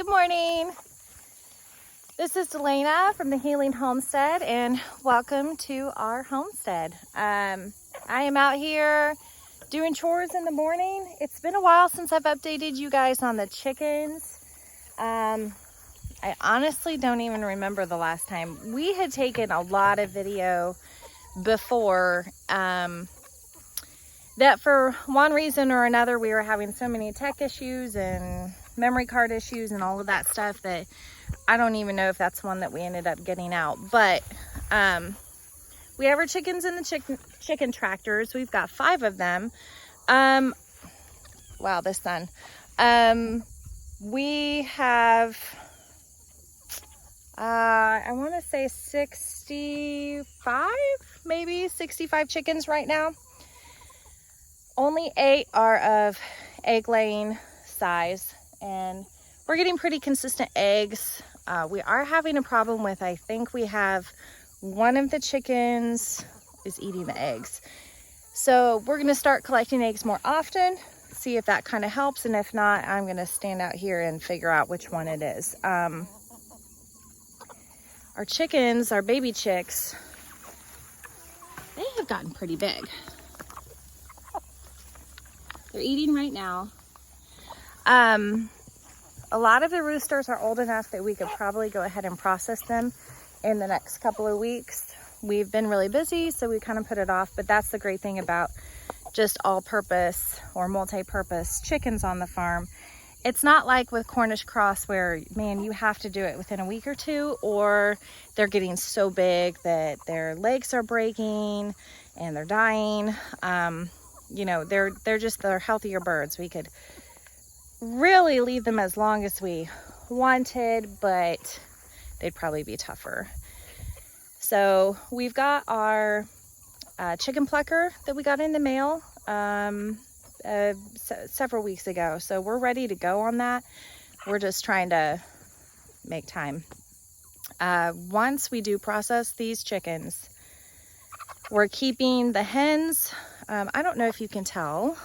Good morning. This is Delana from the Healing Homestead, and welcome to our homestead. I am out here doing chores in the morning. It's been a while since I've updated you guys on the chickens. I honestly don't even remember the last time. We had taken a lot of video before that for one reason or another we were having so many tech issues and memory card issues and all of that stuff that I don't even know if that's one that we ended up getting out. But we have our chickens in the chicken tractors. We've got 5 of them. Wow, this sun. We have I want to say 65, maybe 65 chickens right now. Only 8 are of egg laying size, and we're getting pretty consistent eggs. We are having a problem with, I think we have one of the chickens is eating the eggs. So we're going to start collecting eggs more often, see if that kind of helps. And if not, I'm going to stand out here and figure out which one it is. Our chickens, our baby chicks, they have gotten pretty big. They're eating right now. A lot of the roosters are old enough that we could probably go ahead and process them in the next couple of weeks. We've been really busy, so we kind of put it off, but that's the great thing about just all-purpose or multi-purpose chickens on the farm. It's not like with Cornish cross where, man, you have to do it within a week or two, or they're getting so big that their legs are breaking and they're dying. You know, they're healthier birds. We could really leave them as long as we wanted, but they'd probably be tougher. So we've got our chicken plucker that we got in the mail several weeks ago. So we're ready to go on that. We're just trying to make time. Once we do process these chickens, we're keeping the hens. I don't know if you can tell.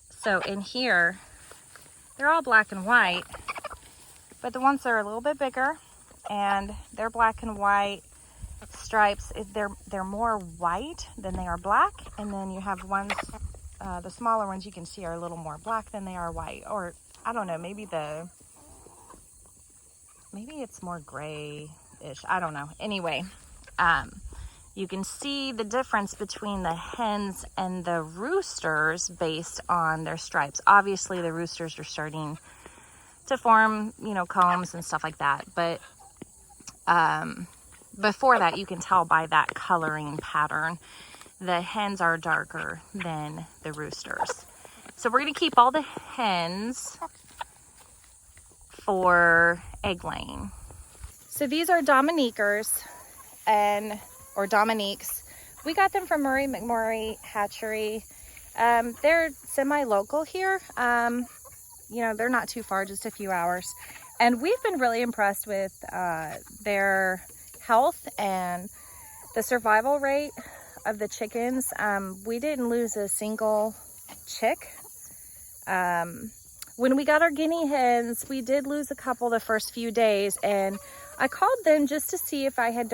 So in here, they're all black and white, but the ones that are a little bit bigger and they're black and white stripes, they're more white than they are black. And then you have ones, the smaller ones you can see are a little more black than they are white. Or I don't know, maybe it's more gray-ish. I don't know. Anyway, you can see the difference between the hens and the roosters based on their stripes. Obviously, the roosters are starting to form, combs and stuff like that. But before that, you can tell by that coloring pattern, the hens are darker than the roosters. So we're going to keep all the hens for egg laying. So these are Dominiquers or Dominiques. We got them from Murray McMurray Hatchery. They're semi-local here. They're not too far, just a few hours. And we've been really impressed with their health and the survival rate of the chickens. We didn't lose a single chick. When we got our guinea hens, we did lose a couple the first few days, and I called them just to see if I had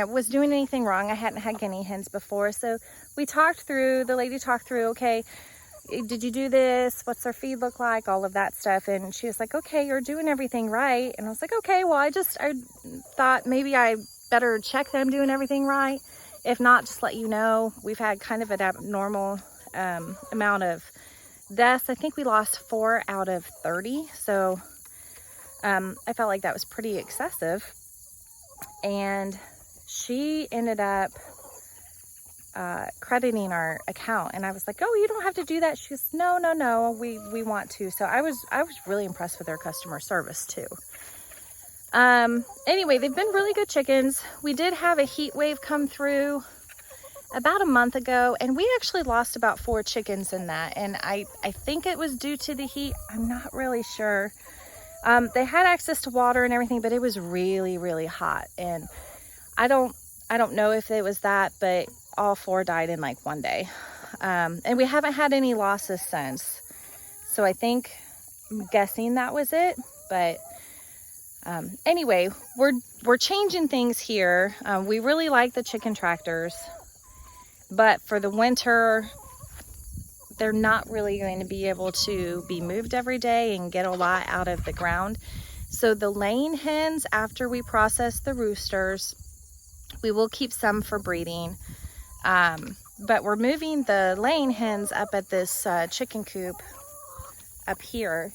was doing anything wrong. I hadn't had guinea hens before. So the lady talked through, okay, did you do this? What's their feed look like? All of that stuff. And she was like, okay, you're doing everything right. And I was like, okay, well, I thought maybe I better check that I'm doing everything right. If not, just let you know. We've had kind of an abnormal amount of deaths. I think we lost 4 out of 30. So I felt like that was pretty excessive. And she ended up crediting our account. And I was like, oh, you don't have to do that. She goes, no, we want to. So I was really impressed with their customer service too. Anyway, they've been really good chickens. We did have a heat wave come through about a month ago, and we actually lost about 4 chickens in that. And I think it was due to the heat. I'm not really sure. They had access to water and everything, but it was really, really hot. And I don't know if it was that, but all 4 died in like one day. And we haven't had any losses since. So I'm guessing that was it. But anyway, we're changing things here. We really like the chicken tractors, but for the winter, they're not really going to be able to be moved every day and get a lot out of the ground. So the laying hens, after we process the roosters, we will keep some for breeding. But we're moving the laying hens up at this chicken coop up here,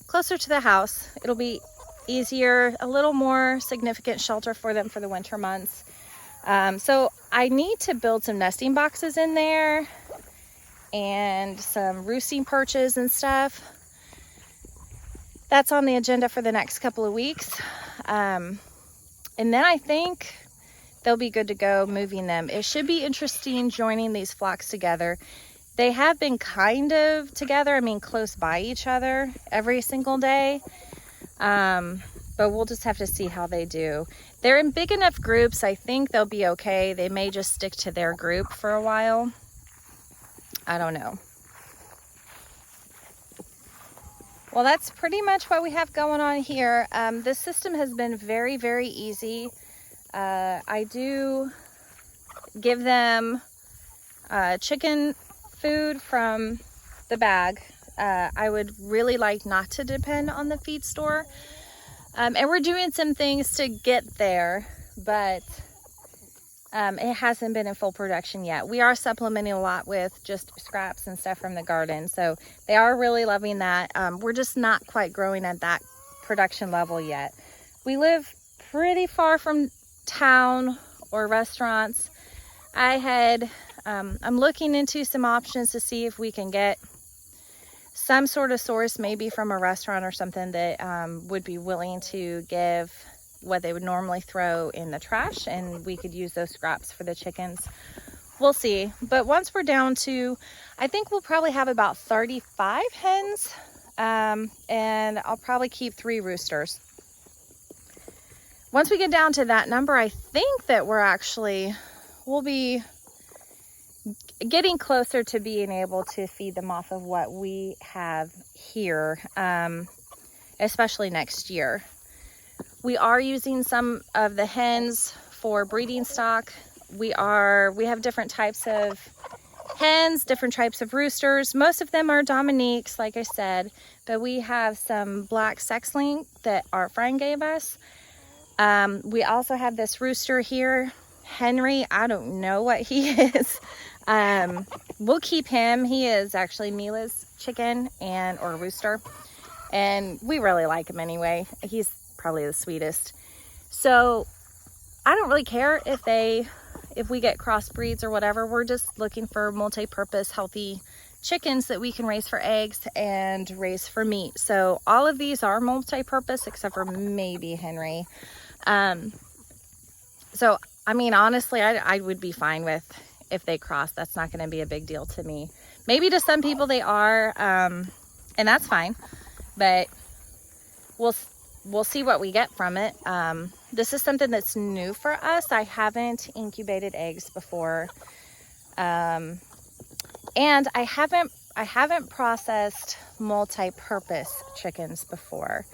closer to the house. It'll be easier, a little more significant shelter for them for the winter months. So I need to build some nesting boxes in there and some roosting perches and stuff. That's on the agenda for the next couple of weeks. And then I think they'll be good to go moving them. It should be interesting joining these flocks together. They have been kind of together, I mean close by each other every single day. But we'll just have to see how they do. They're in big enough groups, I think they'll be okay. They may just stick to their group for a while. I don't know. Well, that's pretty much what we have going on here. This system has been very, very easy. I do give them chicken food from the bag. I would really like not to depend on the feed store. And we're doing some things to get there, but it hasn't been in full production yet. We are supplementing a lot with just scraps and stuff from the garden, so they are really loving that. We're just not quite growing at that production level yet. We live pretty far from town or restaurants. I'm looking into some options to see if we can get some sort of source, maybe from a restaurant or something that would be willing to give what they would normally throw in the trash, and we could use those scraps for the chickens. We'll see. But once we're down to, I think we'll probably have about 35 hens, and I'll probably keep 3 roosters. Once we get down to that number, I think that we'll be getting closer to being able to feed them off of what we have here, especially next year. We are using some of the hens for breeding stock. We have different types of hens, different types of roosters. Most of them are Dominiques, like I said, but we have some black sex-link that our friend gave us. We also have this rooster here, Henry. I don't know what he is. We'll keep him. He is actually Mila's chicken or rooster, and we really like him anyway. He's probably the sweetest. So I don't really care if we get crossbreeds or whatever. We're just looking for multi-purpose healthy chickens that we can raise for eggs and raise for meat. So all of these are multi-purpose except for maybe Henry. So I mean, honestly, I would be fine with if they cross. That's not going to be a big deal to me. Maybe to some people they are, and that's fine, but we'll see what we get from it. This is something that's new for us. I haven't incubated eggs before, and I haven't processed multi-purpose chickens before.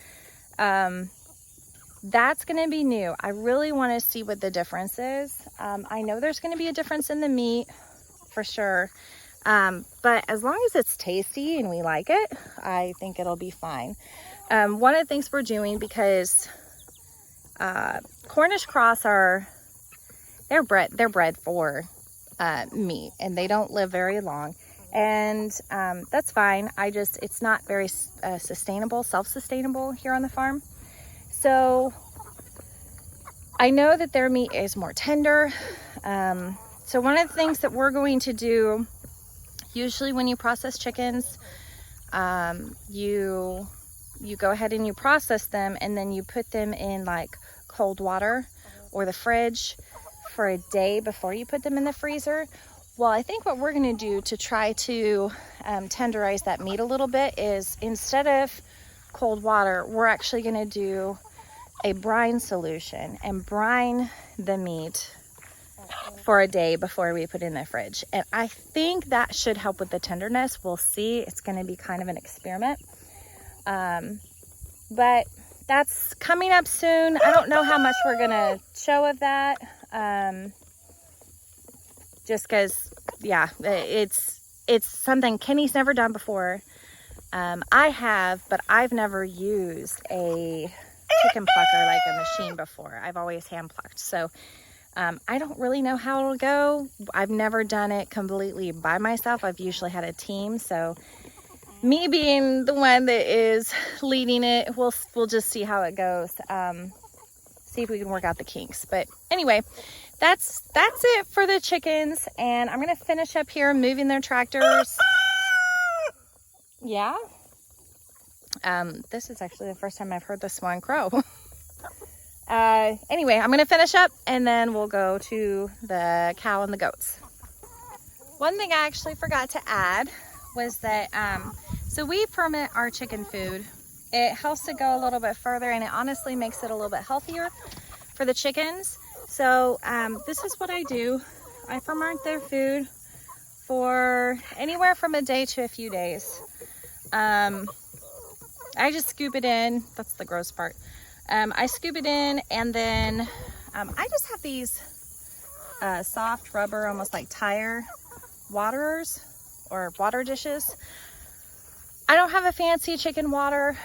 That's going to be new. I really want to see what the difference is. I know there's going to be a difference in the meat for sure. But as long as it's tasty and we like it, I think it'll be fine. One of the things we're doing, because Cornish cross they're bred for meat, and they don't live very long. And that's fine. It's not very self-sustainable here on the farm. So I know that their meat is more tender. So one of the things that we're going to do, usually when you process chickens, you go ahead and you process them, and then you put them in like cold water or the fridge for a day before you put them in the freezer. Well, I think what we're going to do to try to tenderize that meat a little bit is, instead of cold water, we're actually going to do a brine solution and brine the meat for a day before we put it in the fridge. And I think that should help with the tenderness. We'll see. It's going to be kind of an experiment. But that's coming up soon. I don't know how much we're gonna show of that. Just because, yeah, it's something Kenny's never done before. I have, but I've never used a chicken plucker like a machine before. I've always hand plucked. So I don't really know how it'll go. I've never done it completely by myself. I've usually had a team. So me being the one that is leading it, we'll just see how it goes. See if we can work out the kinks. But anyway, that's it for the chickens. And I'm going to finish up here moving their tractors. Yeah. This is actually the first time I've heard this one crow. Anyway, I'm going to finish up and then we'll go to the cow and the goats. One thing I actually forgot to add was that, so we ferment our chicken food. It helps to go a little bit further, and it honestly makes it a little bit healthier for the chickens. So this is what I do. I ferment their food for anywhere from a day to a few days. I just scoop it in. That's the gross part. I scoop it in, and then I just have these soft rubber, almost like tire waterers or water dishes. I don't have a fancy chicken water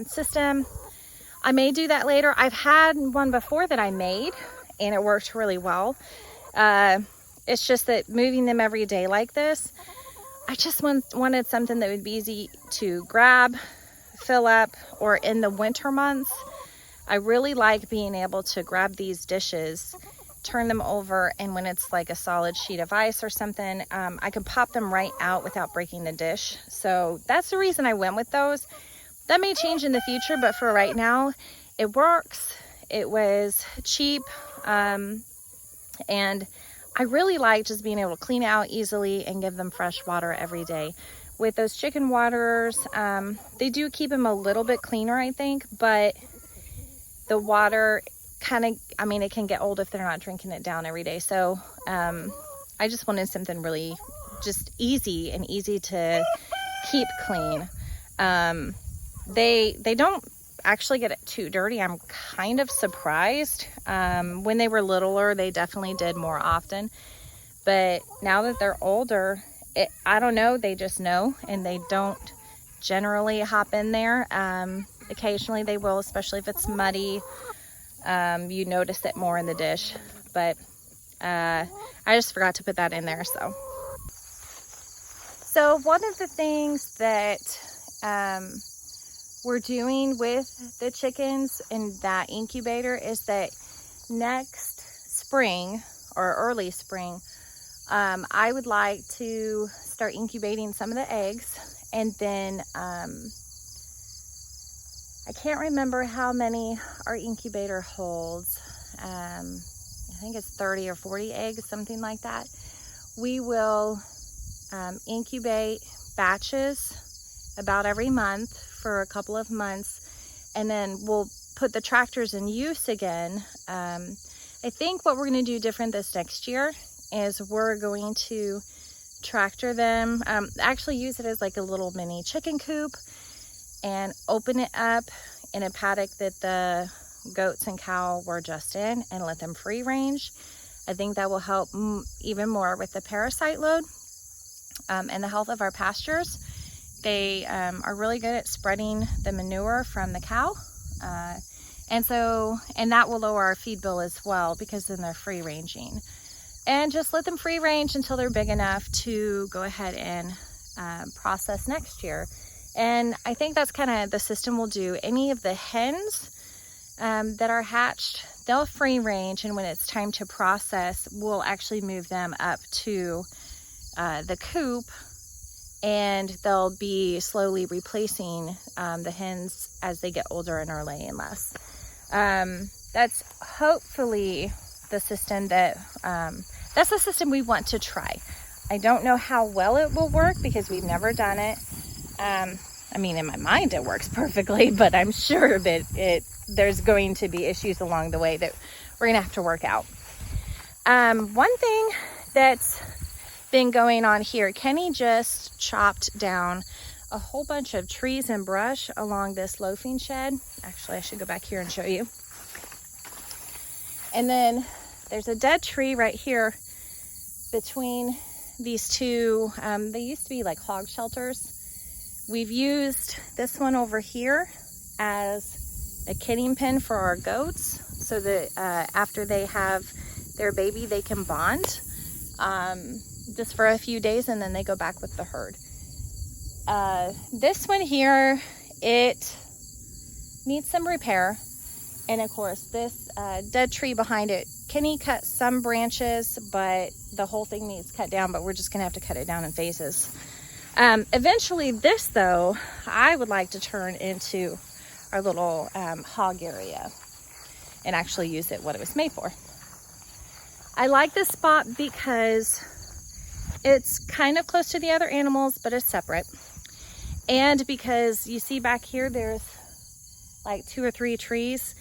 system. I may do that later. I've had one before that I made, and it worked really well. It's just that moving them every day like this, I just wanted something that would be easy to grab, fill up, or in the winter months, I really like being able to grab these dishes, turn them over, and when it's like a solid sheet of ice or something, I can pop them right out without breaking the dish. So that's the reason I went with those. That may change in the future, but for right now, it works. It was cheap, and I really like just being able to clean it out easily and give them fresh water every day. With those chicken waterers, they do keep them a little bit cleaner, I think, but the water kind of, I mean, it can get old if they're not drinking it down every day. So I just wanted something really just easy and easy to keep clean. They don't actually get it too dirty. I'm kind of surprised. When they were littler, they definitely did more often, but now that they're older, I don't know, they just know, and they don't generally hop in there. Occasionally they will, especially if it's muddy. You notice it more in the dish, but I just forgot to put that in there. So one of the things that we're doing with the chickens in that incubator is that next spring or early spring, I would like to start incubating some of the eggs, and then I can't remember how many our incubator holds. I think it's 30 or 40 eggs, something like that. We will incubate batches about every month for a couple of months, and then we'll put the tractors in use again. I think what we're going to do different this next year is we're going to tractor them, actually use it as like a little mini chicken coop, and open it up in a paddock that the goats and cow were just in, and let them free range. I think that will help even more with the parasite load and the health of our pastures. They are really good at spreading the manure from the cow, and that will lower our feed bill as well, because then they're free ranging. And just let them free range until they're big enough to go ahead and process next year. And I think that's kind of the system we'll do. Any of the hens that are hatched, they'll free range, and when it's time to process, we'll actually move them up to the coop, and they'll be slowly replacing the hens as they get older and are laying less. That's hopefully the system that's the system we want to try. I don't know how well it will work because we've never done it. I mean, in my mind it works perfectly, but I'm sure that there's going to be issues along the way that we're gonna have to work out. One thing that's been going on here, Kenny just chopped down a whole bunch of trees and brush along this loafing shed. Actually, I should go back here and show you. And then there's a dead tree right here between these two. They used to be like hog shelters. We've used this one over here as a kidding pen for our goats, so that after they have their baby, they can bond just for a few days, and then they go back with the herd. This one here, it needs some repair. And of course, this dead tree behind it, Kenny cut some branches, but the whole thing needs cut down, but we're just gonna have to cut it down in phases. Eventually this though, I would like to turn into our little hog area and actually use it what it was made for. I like this spot because it's kind of close to the other animals, but it's separate. And because you see back here, there's like 2 or 3 trees.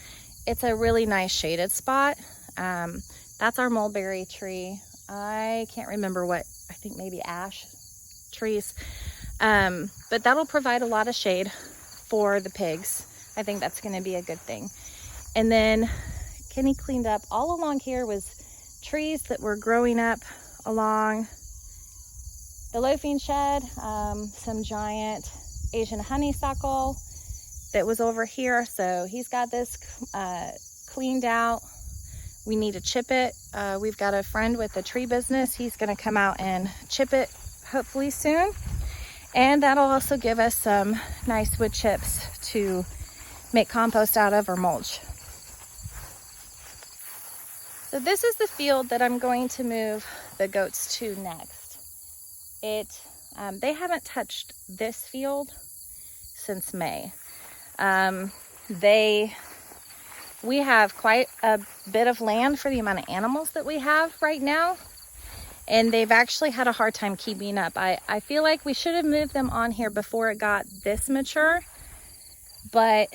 It's a really nice shaded spot. That's our mulberry tree. I can't remember what, I think maybe ash trees. But that'll provide a lot of shade for the pigs. I think that's gonna be a good thing. And then Kenny cleaned up all along here was trees that were growing up along the loafing shed, some giant Asian honeysuckle that was over here. So he's got this cleaned out. We need to chip it. We've got a friend with a tree business. He's gonna come out and chip it hopefully soon. And that'll also give us some nice wood chips to make compost out of or mulch. So this is the field that I'm going to move the goats to next. They haven't touched this field since May. We have quite a bit of land for the amount of animals that we have right now, and they've actually had a hard time keeping up. I feel like we should have moved them on here before it got this mature, but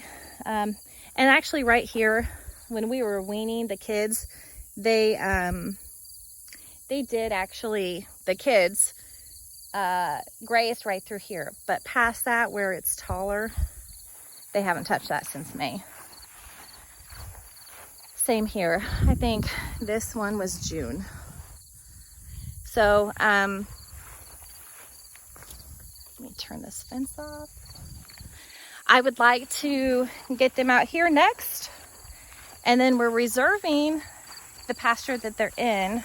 and actually right here when we were weaning the kids, they did actually, the kids grazed right through here, but past that where it's taller, they haven't touched that since May. Same here. I think this one was June. So let me turn this fence off. I would like to get them out here next, and then we're reserving the pasture that they're in.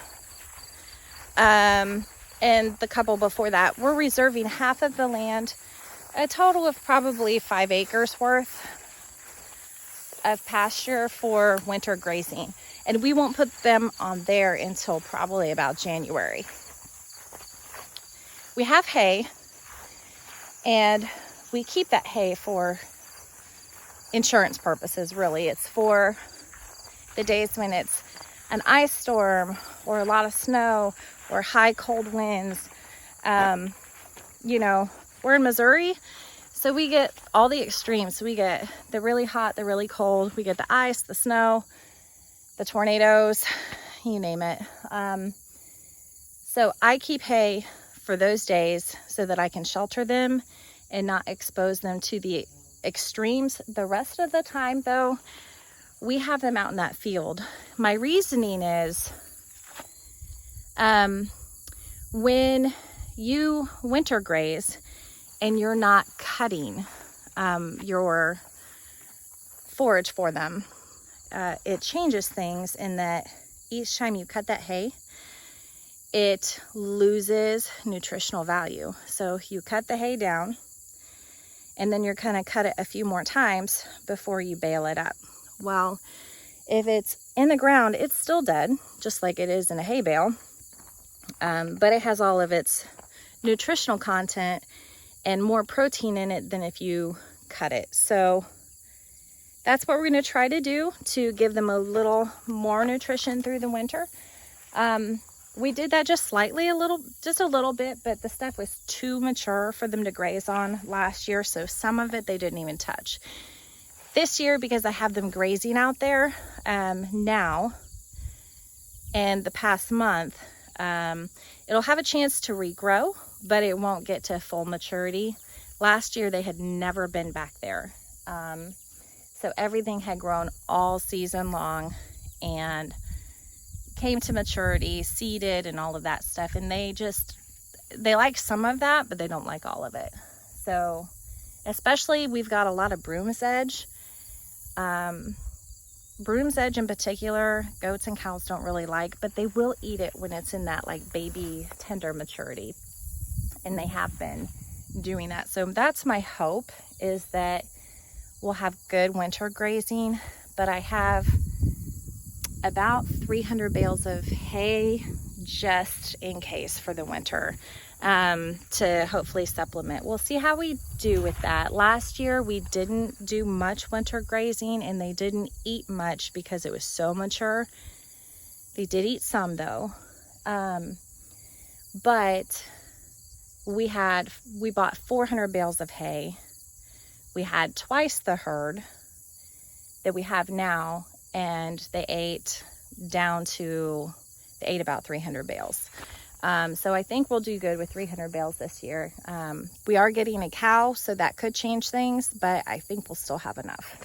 And the couple before that, we're reserving half of the land, a total of probably 5 acres worth of pasture for winter grazing. And we won't put them on there until probably about January. We have hay, and we keep that hay for insurance purposes, really. It's for the days when it's an ice storm or a lot of snow or high cold winds. You know, we're in Missouri, so we get all the extremes. So we get the really hot, the really cold, we get the ice, the snow, the tornadoes, you name it. So I keep hay for those days so that I can shelter them and not expose them to the extremes. The rest of the time though, we have them out in that field. My reasoning is, when you winter graze and you're not cutting your forage for them, it changes things in that each time you cut that hay, it loses nutritional value. So you cut the hay down, and then you're gonna cut it a few more times before you bale it up. Well, if it's in the ground, it's still dead, just like it is in a hay bale, but it has all of its nutritional content and more protein in it than if you cut it. So that's what we're going to try to do to give them a little more nutrition through the winter. We did that just slightly, just a little bit, but the stuff was too mature for them to graze on last year, so some of it they didn't even touch. This year, because I have them grazing out there now, and the past month, it'll have a chance to regrow, but it won't get to full maturity Last year they had never been back there. So everything had grown all season long and came to maturity, seeded and all of that stuff. And they like some of that, but they don't like all of it. So especially we've got a lot of broom's edge. Broom's edge in particular, goats and cows don't really like, but they will eat it when it's in that like baby tender maturity. And they have been doing that. So that's my hope, is that we'll have good winter grazing. But I have about 300 bales of hay just in case for the winter, to hopefully supplement. We'll see how we do with that. Last year we didn't do much winter grazing, and they didn't eat much because it was so mature. They did eat some though, but we bought 400 bales of hay. We had twice the herd that we have now, and they ate about 300 bales. So I think we'll do good with 300 bales this year. We are getting a cow, so that could change things, but I think we'll still have enough.